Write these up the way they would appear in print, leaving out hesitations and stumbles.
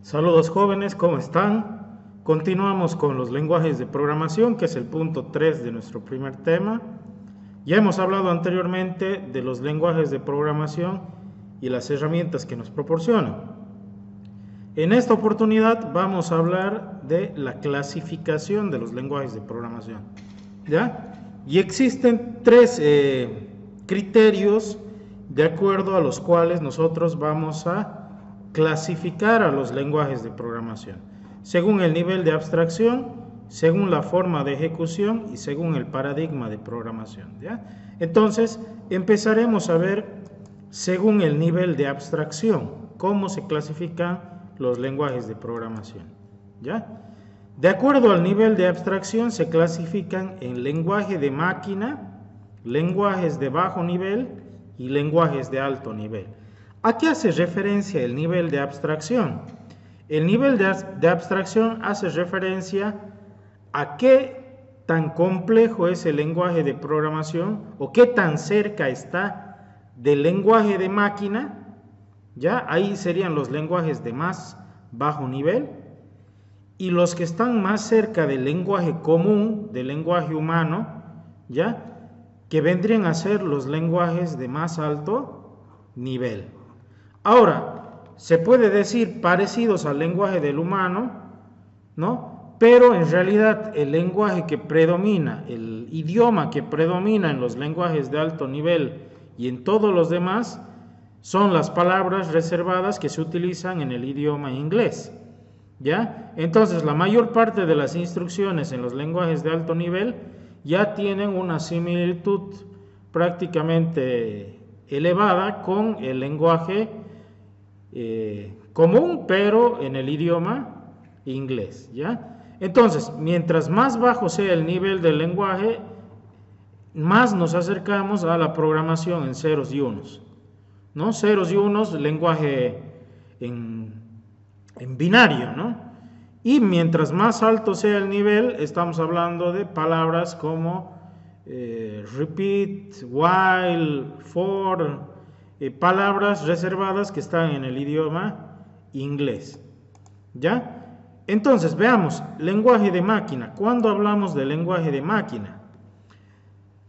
Saludos jóvenes, ¿cómo están? Continuamos con los lenguajes de programación, que es el punto 3 de nuestro primer tema. Ya hemos hablado anteriormente de los lenguajes de programación y las herramientas que nos proporcionan. En esta oportunidad vamos a hablar de la clasificación de los lenguajes de programación, ¿ya? Y existen tres criterios de acuerdo a los cuales nosotros vamos a clasificar a los lenguajes de programación, según el nivel de abstracción, según la forma de ejecución y según el paradigma de programación, ¿ya? Entonces, empezaremos a ver, según el nivel de abstracción, cómo se clasifican los lenguajes de programación, ¿ya? De acuerdo al nivel de abstracción, se clasifican en lenguaje de máquina, lenguajes de bajo nivel y lenguajes de alto nivel. ¿A qué hace referencia el nivel de abstracción? El nivel de abstracción hace referencia a qué tan complejo es el lenguaje de programación o qué tan cerca está del lenguaje de máquina, ¿ya? Ahí serían los lenguajes de más bajo nivel, y los que están más cerca del lenguaje común, del lenguaje humano, ¿ya? Que vendrían a ser los lenguajes de más alto nivel. Ahora, se puede decir parecidos al lenguaje del humano, ¿no? Pero en realidad el lenguaje que predomina, el idioma que predomina en los lenguajes de alto nivel y en todos los demás, son las palabras reservadas que se utilizan en el idioma inglés, ¿ya? Entonces, la mayor parte de las instrucciones en los lenguajes de alto nivel ya tienen una similitud prácticamente elevada con el lenguaje común, pero en el idioma inglés, ¿ya? Entonces, mientras más bajo sea el nivel del lenguaje, más nos acercamos a la programación en ceros y unos, ¿no? Ceros y unos, lenguaje en binario, ¿no? Y mientras más alto sea el nivel, estamos hablando de palabras como repeat, while, for, palabras reservadas que están en el idioma inglés, ¿ya? Entonces, veamos, lenguaje de máquina. ¿Cuándo hablamos de lenguaje de máquina?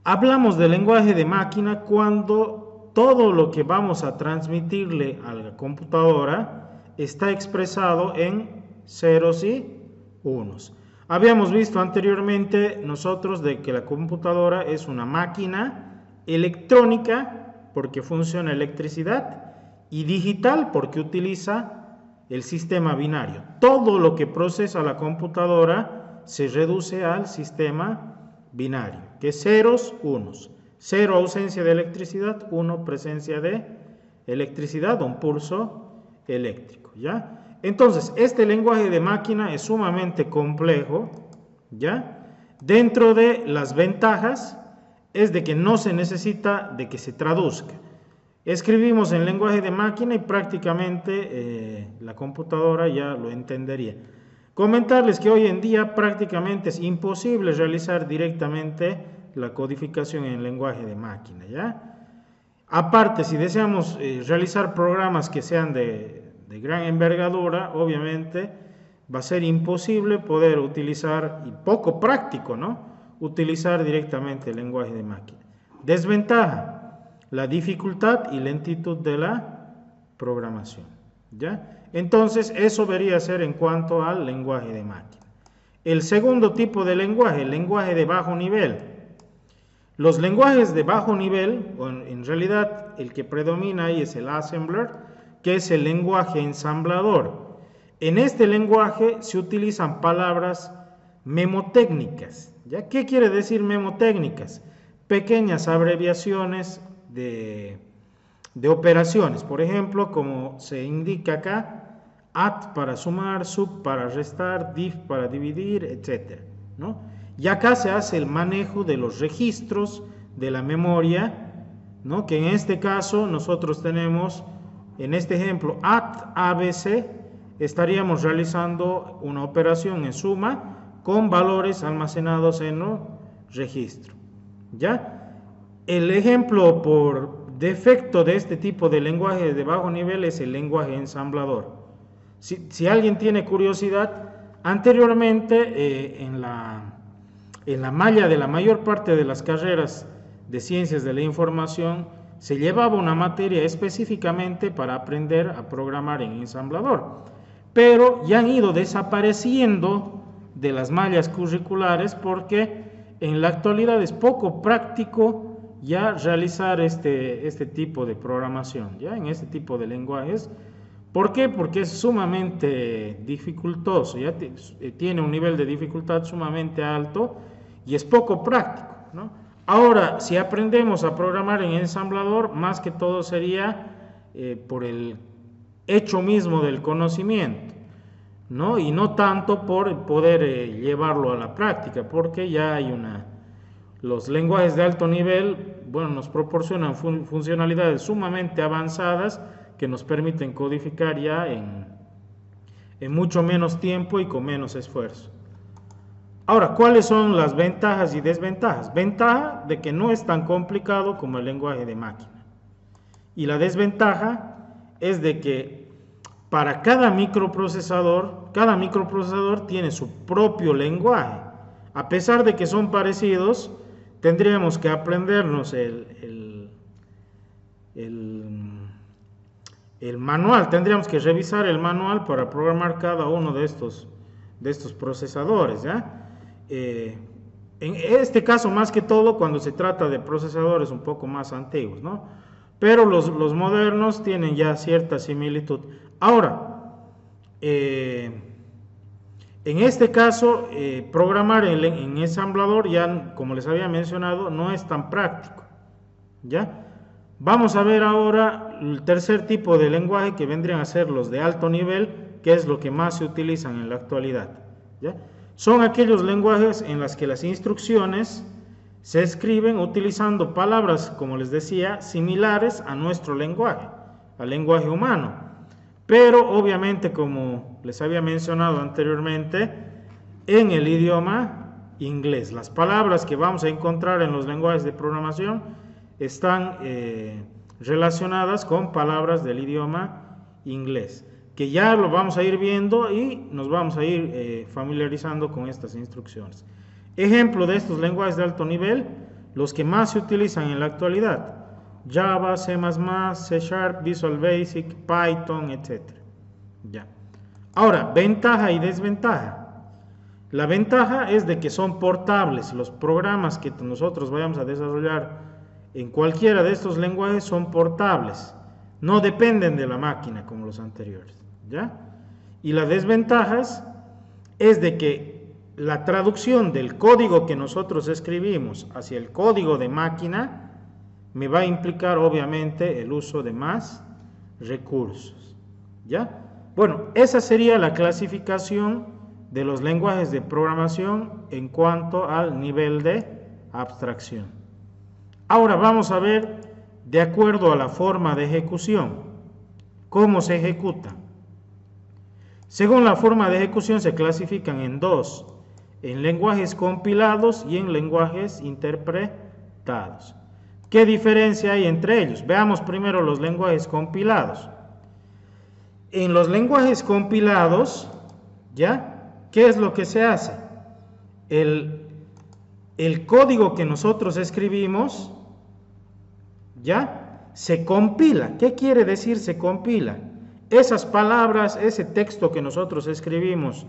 Hablamos de lenguaje de máquina cuando todo lo que vamos a transmitirle a la computadora está expresado en ceros y unos. Habíamos visto anteriormente nosotros de que la computadora es una máquina electrónica porque funciona electricidad y digital porque utiliza el sistema binario. Todo lo que procesa la computadora se reduce al sistema binario, que es ceros, unos. Cero, ausencia de electricidad; uno, presencia de electricidad o un pulso eléctrico, ¿ya? Entonces, este lenguaje de máquina es sumamente complejo, ¿ya? Dentro de las ventajas es de que no se necesita de que se traduzca. Escribimos en lenguaje de máquina y prácticamente la computadora ya lo entendería. Comentarles que hoy en día prácticamente es imposible realizar directamente la codificación en lenguaje de máquina, ¿ya? Aparte, si deseamos realizar programas que sean de gran envergadura, obviamente va a ser imposible poder utilizar, y poco práctico, ¿no?, utilizar directamente el lenguaje de máquina. Desventaja: la dificultad y lentitud de la programación, ¿ya? Entonces, eso debería ser en cuanto al lenguaje de máquina. El segundo tipo de lenguaje, el lenguaje de bajo nivel. Los lenguajes de bajo nivel, en realidad el que predomina ahí es el assembler, que es el lenguaje ensamblador. En este lenguaje se utilizan palabras memotécnicas, ¿ya? ¿Qué quiere decir memotécnicas? Pequeñas abreviaciones de operaciones, por ejemplo, como se indica acá: add para sumar, sub para restar, div para dividir, etc., ¿no? Y acá se hace el manejo de los registros de la memoria, ¿no?, que en este caso nosotros tenemos, en este ejemplo, add ABC, estaríamos realizando una operación en suma con valores almacenados en el registro, ¿ya? El ejemplo por defecto de este tipo de lenguaje de bajo nivel es el lenguaje ensamblador. Si alguien tiene curiosidad, anteriormente en la malla de la mayor parte de las carreras de ciencias de la información se llevaba una materia específicamente para aprender a programar en ensamblador, pero ya han ido desapareciendo de las mallas curriculares porque en la actualidad es poco práctico ya realizar este tipo de programación, ya en este tipo de lenguajes. ¿Por qué? Porque es sumamente dificultoso, ya tiene un nivel de dificultad sumamente alto y es poco práctico, ¿no? Ahora, si aprendemos a programar en ensamblador, más que todo sería por el hecho mismo del conocimiento, ¿no? Y no tanto por poder llevarlo a la práctica, porque ya hay los lenguajes de alto nivel, bueno, nos proporcionan funcionalidades sumamente avanzadas que nos permiten codificar ya en mucho menos tiempo y con menos esfuerzo. Ahora, ¿cuáles son las ventajas y desventajas? Ventaja de que no es tan complicado como el lenguaje de máquina. Y la desventaja es de que para cada microprocesador tiene su propio lenguaje. A pesar de que son parecidos, tendríamos que aprendernos el manual, tendríamos que revisar el manual para programar cada uno de estos procesadores, ¿ya? En este caso, más que todo, cuando se trata de procesadores un poco más antiguos, ¿no? Pero los modernos tienen ya cierta similitud. Ahora, en este caso, programar en ensamblador, ya como les había mencionado, no es tan práctico, ¿ya? Vamos a ver ahora el tercer tipo de lenguaje, que vendrían a ser los de alto nivel, que es lo que más se utilizan en la actualidad, ¿ya? Son aquellos lenguajes en los que las instrucciones se escriben utilizando palabras, como les decía, similares a nuestro lenguaje, al lenguaje humano. Pero obviamente, como les había mencionado anteriormente, en el idioma inglés. Las palabras que vamos a encontrar en los lenguajes de programación están relacionadas con palabras del idioma inglés, que ya lo vamos a ir viendo y nos vamos a ir familiarizando con estas instrucciones. Ejemplo de estos lenguajes de alto nivel, los que más se utilizan en la actualidad: Java, C++, C#, Visual Basic, Python, etc. Ya. Ahora, ventaja y desventaja. La ventaja es de que son portables. Los programas que nosotros vayamos a desarrollar en cualquiera de estos lenguajes son portables. No dependen de la máquina como los anteriores, ¿ya? Y las desventajas es de que la traducción del código que nosotros escribimos hacia el código de máquina me va a implicar obviamente el uso de más recursos, ¿ya? Bueno, esa sería la clasificación de los lenguajes de programación en cuanto al nivel de abstracción. Ahora vamos a ver, de acuerdo a la forma de ejecución, cómo se ejecuta. Según la forma de ejecución se clasifican en dos: en lenguajes compilados y en lenguajes interpretados. ¿Qué diferencia hay entre ellos? Veamos primero los lenguajes compilados. En los lenguajes compilados, ¿ya? ¿Qué es lo que se hace? El código que nosotros escribimos, ¿ya? Se compila. ¿Qué quiere decir se compila? Esas palabras, ese texto que nosotros escribimos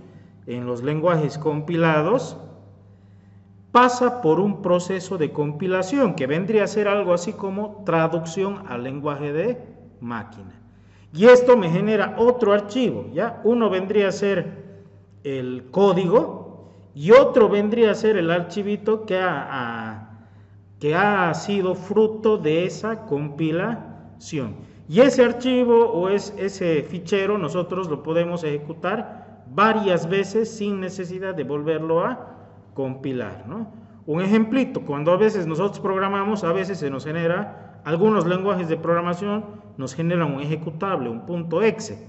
en los lenguajes compilados, pasa por un proceso de compilación que vendría a ser algo así como traducción al lenguaje de máquina. Y esto me genera otro archivo, ¿ya? Uno vendría a ser el código y otro vendría a ser el archivito que ha sido fruto de esa compilación. Y ese archivo o ese fichero nosotros lo podemos ejecutar varias veces sin necesidad de volverlo a compilar, ¿no? Un ejemplito: cuando a veces nosotros programamos, a veces se nos genera, algunos lenguajes de programación nos generan un ejecutable, un .exe,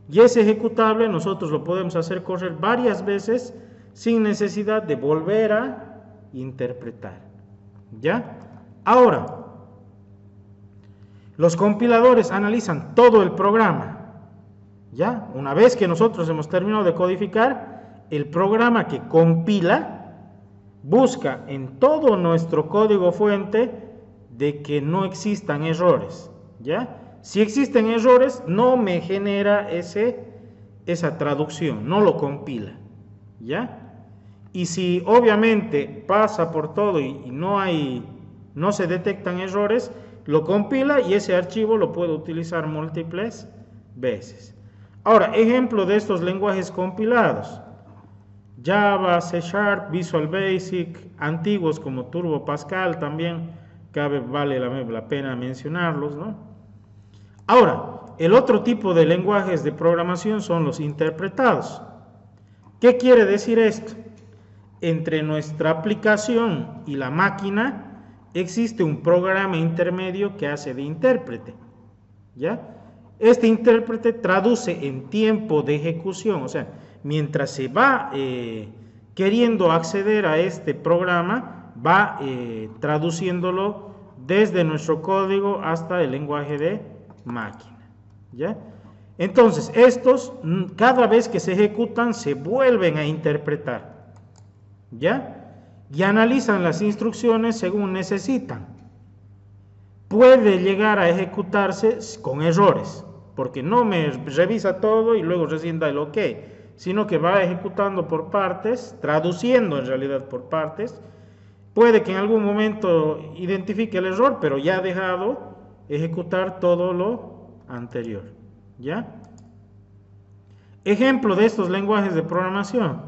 y ese ejecutable nosotros lo podemos hacer correr varias veces sin necesidad de volver a interpretar, ¿ya? Ahora, los compiladores analizan todo el programa, ¿Ya? Una vez que nosotros hemos terminado de codificar, el programa que compila busca en todo nuestro código fuente de que no existan errores, ¿ya? Si existen errores, no me genera esa traducción, no lo compila, ¿ya? Y si obviamente pasa por todo y no se detectan errores, lo compila y ese archivo lo puedo utilizar múltiples veces. Ahora, ejemplo de estos lenguajes compilados: Java, C#, Visual Basic, antiguos como Turbo Pascal también vale la pena mencionarlos, ¿no? Ahora, el otro tipo de lenguajes de programación son los interpretados. ¿Qué quiere decir esto? Entre nuestra aplicación y la máquina existe un programa intermedio que hace de intérprete, ¿ya? Este intérprete traduce en tiempo de ejecución, o sea, mientras se va queriendo acceder a este programa, va traduciéndolo desde nuestro código hasta el lenguaje de máquina, ¿ya? Entonces, estos, cada vez que se ejecutan, se vuelven a interpretar, ¿ya? Y analizan las instrucciones según necesitan. Puede llegar a ejecutarse con errores, porque no me revisa todo y luego recién da el OK, sino que va ejecutando por partes, traduciendo en realidad por partes. Puede que en algún momento identifique el error, pero ya ha dejado ejecutar todo lo anterior, ¿ya? Ejemplo de estos lenguajes de programación: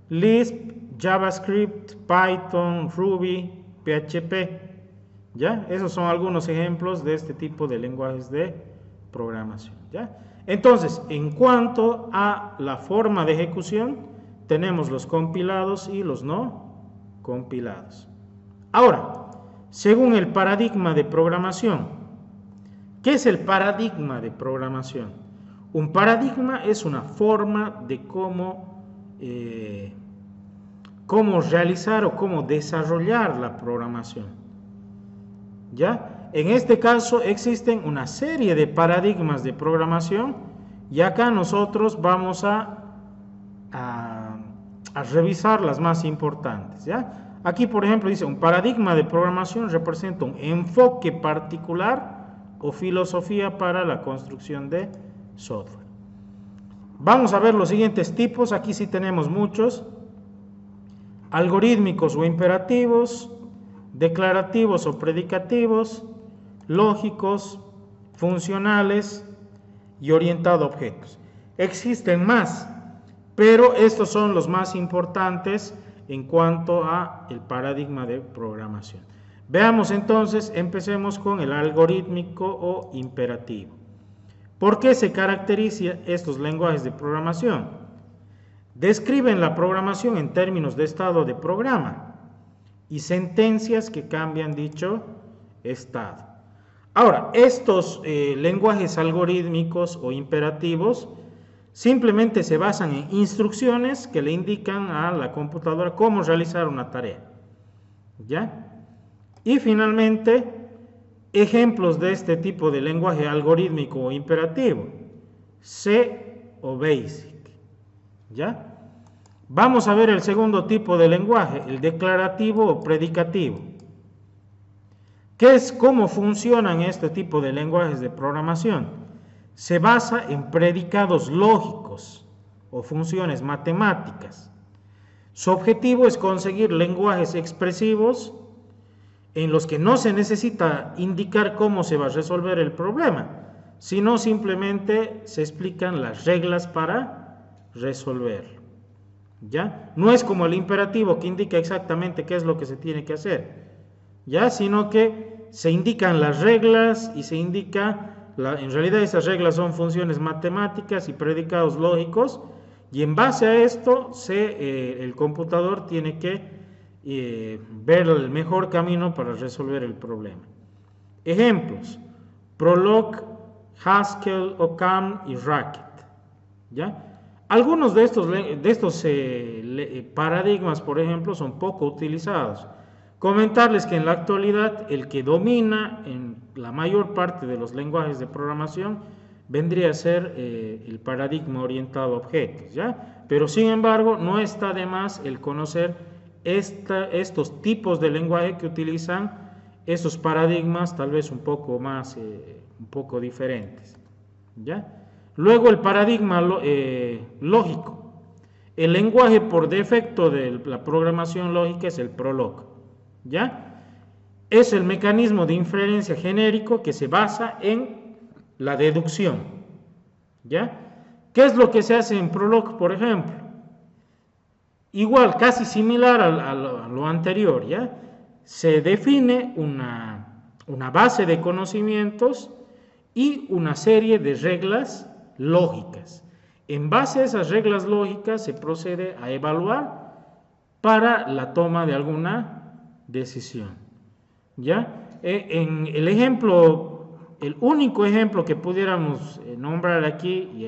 Lisp, JavaScript, Python, Ruby, PHP, ¿ya? Esos son algunos ejemplos de este tipo de lenguajes de programación, ¿ya? Entonces, en cuanto a la forma de ejecución, tenemos los compilados y los no compilados. Ahora, según el paradigma de programación, ¿qué es el paradigma de programación? Un paradigma es una forma de cómo realizar o cómo desarrollar la programación, ¿ya? En este caso existen una serie de paradigmas de programación y acá nosotros vamos a revisar las más importantes, ¿ya? Aquí, por ejemplo, dice: un paradigma de programación representa un enfoque particular o filosofía para la construcción de software. Vamos a ver los siguientes tipos. Aquí sí tenemos muchos: algorítmicos o imperativos, declarativos o predicativos, lógicos, funcionales y orientado a objetos. Existen más, pero estos son los más importantes en cuanto a el paradigma de programación. Veamos entonces, empecemos con el algorítmico o imperativo. ¿Por qué se caracterizan estos lenguajes de programación? Describen la programación en términos de estado de programa y sentencias que cambian dicho estado. Ahora, estos lenguajes algorítmicos o imperativos simplemente se basan en instrucciones que le indican a la computadora cómo realizar una tarea, ¿ya? Y finalmente, ejemplos de este tipo de lenguaje algorítmico o imperativo: C o BASIC, ¿ya? Vamos a ver el segundo tipo de lenguaje, el declarativo o predicativo. ¿Cómo funcionan este tipo de lenguajes de programación? Se basa en predicados lógicos o funciones matemáticas. Su objetivo es conseguir lenguajes expresivos en los que no se necesita indicar cómo se va a resolver el problema, sino simplemente se explican las reglas para resolverlo, ¿ya? No es como el imperativo que indica exactamente qué es lo que se tiene que hacer, ¿ya? Sino que se indican las reglas y se indica, en realidad esas reglas son funciones matemáticas y predicados lógicos, y en base a esto el computador tiene que ver el mejor camino para resolver el problema. Ejemplos: Prolog, Haskell, Occam y Racket, ¿ya? Algunos de estos paradigmas, por ejemplo, son poco utilizados. Comentarles que en la actualidad el que domina en la mayor parte de los lenguajes de programación vendría a ser el paradigma orientado a objetos, ¿ya? Pero sin embargo, no está de más el conocer estos tipos de lenguaje que utilizan esos paradigmas tal vez un poco más, un poco diferentes, ¿ya? Luego el paradigma lógico. El lenguaje por defecto de la programación lógica es el Prolog, ¿ya? Es el mecanismo de inferencia genérico que se basa en la deducción, ¿ya? ¿Qué es lo que se hace en Prolog, por ejemplo? Igual, casi similar a lo anterior, ¿ya? Se define una base de conocimientos y una serie de reglas lógicas. En base a esas reglas lógicas se procede a evaluar para la toma de alguna decisión, ¿ya? En el ejemplo, el único ejemplo que pudiéramos nombrar aquí, y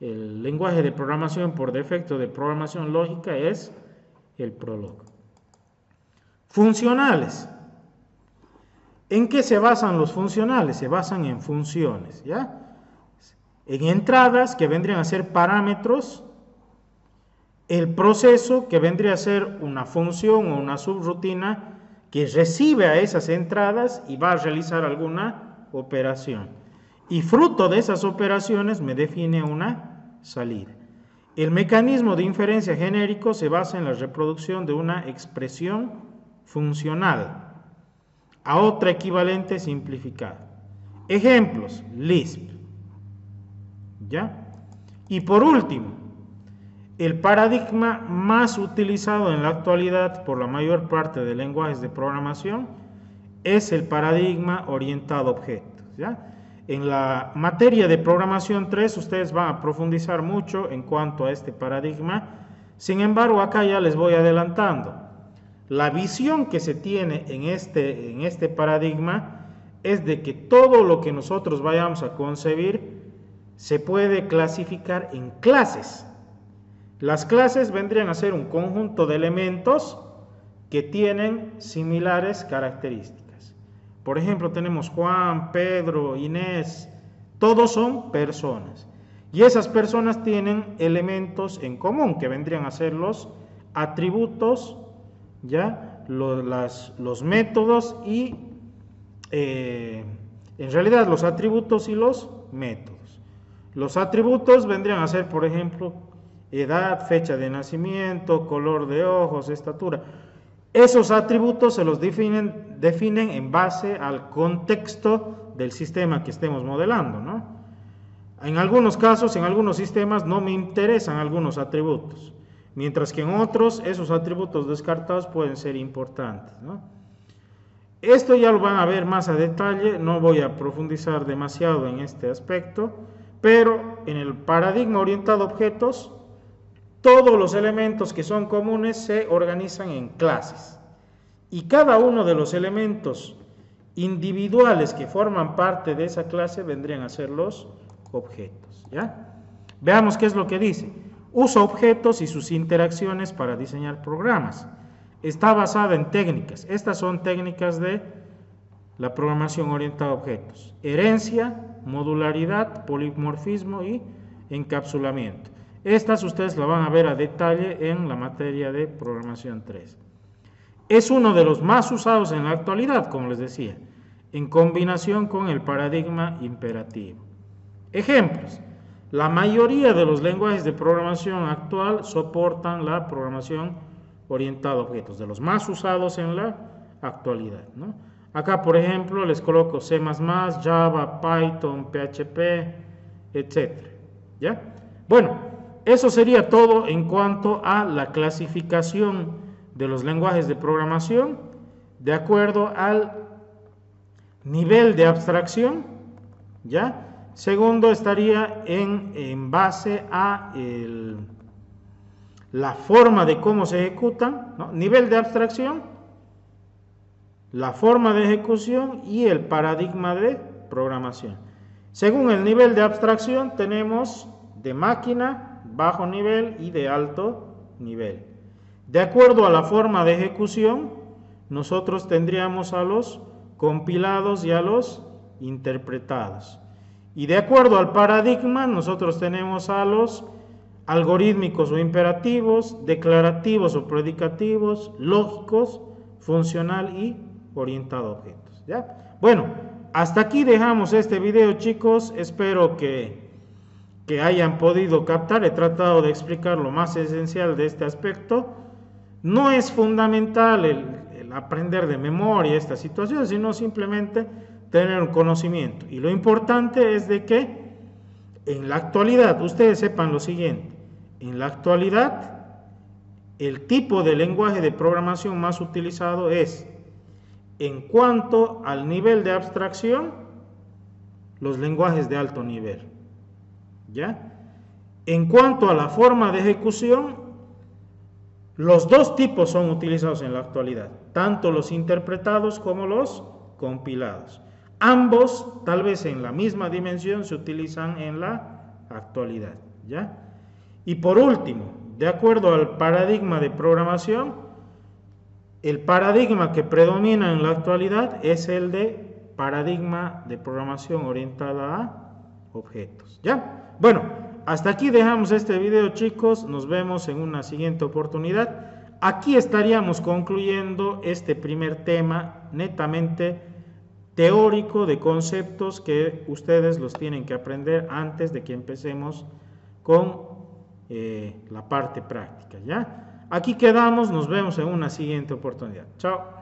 el lenguaje de programación por defecto de programación lógica es el Prolog. Funcionales. ¿En qué se basan los funcionales? Se basan en funciones, ¿ya? En entradas que vendrían a ser parámetros, el proceso que vendría a ser una función o una subrutina que recibe a esas entradas y va a realizar alguna operación. Y fruto de esas operaciones me define una salida. El mecanismo de inferencia genérico se basa en la reproducción de una expresión funcional a otra equivalente simplificada. Ejemplos, Lisp, ¿ya? Y por último, el paradigma más utilizado en la actualidad por la mayor parte de lenguajes de programación es el paradigma orientado a objetos, ¿ya? En la materia de programación 3 ustedes van a profundizar mucho en cuanto a este paradigma. Sin embargo, acá ya les voy adelantando. La visión que se tiene en este paradigma es de que todo lo que nosotros vayamos a concebir se puede clasificar en clases. Las clases vendrían a ser un conjunto de elementos que tienen similares características. Por ejemplo, tenemos Juan, Pedro, Inés, todos son personas. Y esas personas tienen elementos en común, que vendrían a ser los atributos, ¿ya? Los métodos y, en realidad, los atributos y los métodos. Los atributos vendrían a ser, por ejemplo, edad, fecha de nacimiento, color de ojos, estatura. Esos atributos se los definen en base al contexto del sistema que estemos modelando, ¿no? En algunos casos, en algunos sistemas, no me interesan algunos atributos, mientras que en otros, esos atributos descartados pueden ser importantes, ¿no? Esto ya lo van a ver más a detalle, no voy a profundizar demasiado en este aspecto, pero en el paradigma orientado a objetos, todos los elementos que son comunes se organizan en clases y cada uno de los elementos individuales que forman parte de esa clase vendrían a ser los objetos, ¿ya? Veamos qué es lo que dice. Usa objetos y sus interacciones para diseñar programas. Está basada en técnicas. Estas son técnicas de la programación orientada a objetos. Herencia, modularidad, polimorfismo y encapsulamiento. Estas ustedes la van a ver a detalle en la materia de programación 3. Es uno de los más usados en la actualidad, como les decía, en combinación con el paradigma imperativo. Ejemplos. La mayoría de los lenguajes de programación actual soportan la programación orientada a objetos, de los más usados en la actualidad, ¿no? Acá, por ejemplo, les coloco C++, Java, Python, PHP, etc. ¿Ya? Bueno, eso sería todo en cuanto a la clasificación de los lenguajes de programación de acuerdo al nivel de abstracción, ¿ya? Segundo, estaría en base a la forma de cómo se ejecutan, ¿no? Nivel de abstracción, la forma de ejecución y el paradigma de programación. Según el nivel de abstracción tenemos de máquina, bajo nivel y de alto nivel. De acuerdo a la forma de ejecución, nosotros tendríamos a los compilados y a los interpretados. Y de acuerdo al paradigma, nosotros tenemos a los algorítmicos o imperativos, declarativos o predicativos, lógicos, funcional y orientado a objetos, ¿ya? Bueno, hasta aquí dejamos este video, chicos. Espero que hayan podido captar. He tratado de explicar lo más esencial de este aspecto. No es fundamental el aprender de memoria esta situación, sino simplemente tener un conocimiento. Y lo importante es de que en la actualidad, ustedes sepan lo siguiente: en la actualidad, el tipo de lenguaje de programación más utilizado es, en cuanto al nivel de abstracción, los lenguajes de alto nivel, ¿ya? En cuanto a la forma de ejecución, los dos tipos son utilizados en la actualidad, tanto los interpretados como los compilados. Ambos, tal vez en la misma dimensión, se utilizan en la actualidad, ¿ya? Y por último, de acuerdo al paradigma de programación, el paradigma que predomina en la actualidad es el de paradigma de programación orientada a objetos, ¿ya? Bueno, hasta aquí dejamos este video, chicos. Nos vemos en una siguiente oportunidad. Aquí estaríamos concluyendo este primer tema netamente teórico de conceptos que ustedes los tienen que aprender antes de que empecemos con la parte práctica, ¿ya? Aquí quedamos, nos vemos en una siguiente oportunidad. Chao.